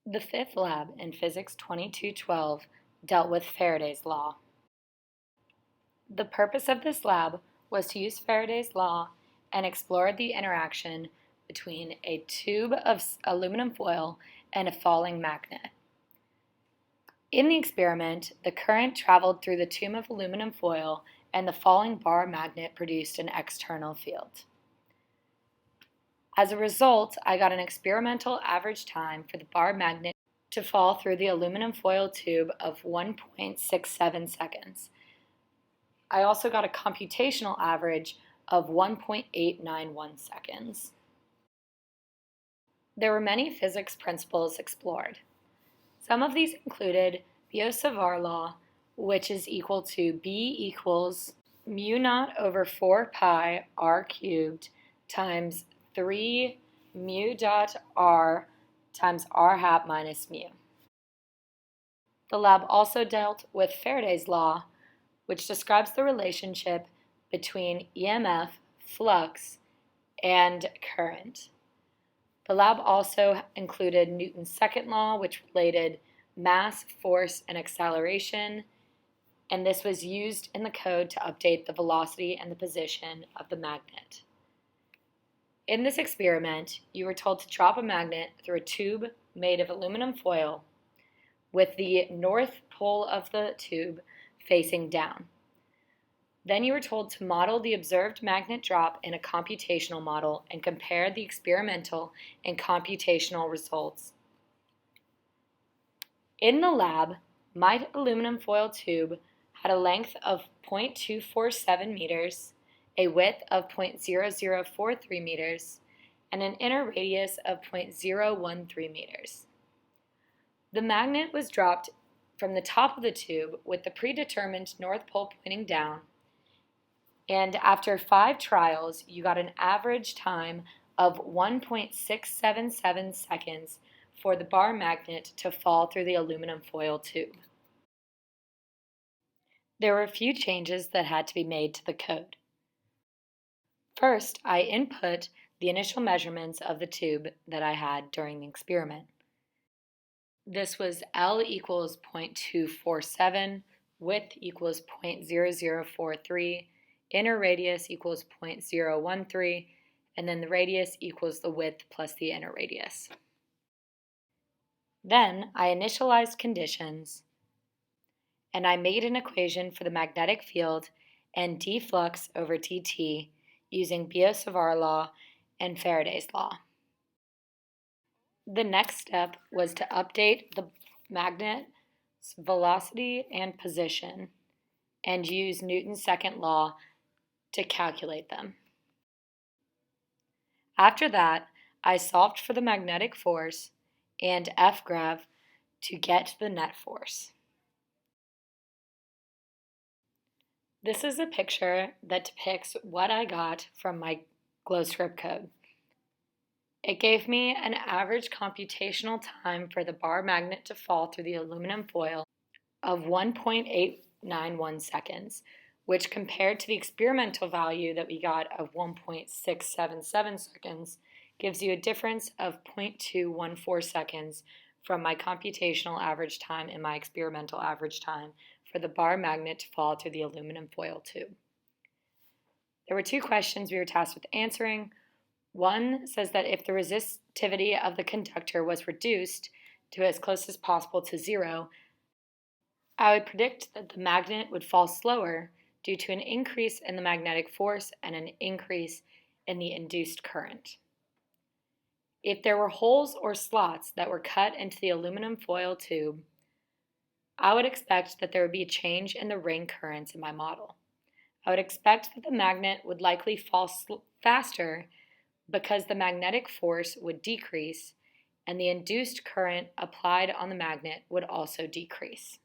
The fifth lab in Physics 2212 dealt with Faraday's law. The purpose of this lab was to use Faraday's law and explore the interaction between a tube of aluminum foil and a falling magnet. In the experiment, the current traveled through the tube of aluminum foil and the falling bar magnet produced an external field. As a result, I got an experimental average time for the bar magnet to fall through the aluminum foil tube of 1.67 seconds. I also got a computational average of 1.891 seconds. There were many physics principles explored. Some of these included Biot-Savart law, which is equal to B equals mu naught over 4 pi r cubed times 3 mu dot r times r hat minus mu. The lab also dealt with Faraday's law, which describes the relationship between EMF, flux, and current. The lab also included Newton's second law, which related mass, force, and acceleration, and this was used in the code to update the velocity and the position of the magnet. In this experiment, you were told to drop a magnet through a tube made of aluminum foil with the north pole of the tube facing down. Then you were told to model the observed magnet drop in a computational model and compare the experimental and computational results. In the lab, my aluminum foil tube had a length of 0.247 meters, a width of 0.0043 meters, and an inner radius of 0.013 meters. The magnet was dropped from the top of the tube with the predetermined north pole pointing down, and after 5 trials, you got an average time of 1.677 seconds for the bar magnet to fall through the aluminum foil tube. There were a few changes that had to be made to the code. First, I input the initial measurements of the tube that I had during the experiment. This was L equals 0.247, width equals 0.0043, inner radius equals 0.013, and then the radius equals the width plus the inner radius. Then I initialized conditions, and I made an equation for the magnetic field and d flux over dt using Biot-Savart law and Faraday's law. The next step was to update the magnet's velocity and position and use Newton's second law to calculate them. After that, I solved for the magnetic force and F-grav to get the net force. This is a picture that depicts what I got from my GlowScript code. It gave me an average computational time for the bar magnet to fall through the aluminum foil of 1.891 seconds, which compared to the experimental value that we got of 1.677 seconds, gives you a difference of 0.214 seconds from my computational average time and my experimental average time for the bar magnet to fall through the aluminum foil tube. There were 2 questions we were tasked with answering. One says that if the resistivity of the conductor was reduced to as close as possible to 0, I would predict that the magnet would fall slower due to an increase in the magnetic force and an increase in the induced current. If there were holes or slots that were cut into the aluminum foil tube, I would expect that there would be a change in the ring currents in my model. I would expect that the magnet would likely fall faster because the magnetic force would decrease and the induced current applied on the magnet would also decrease.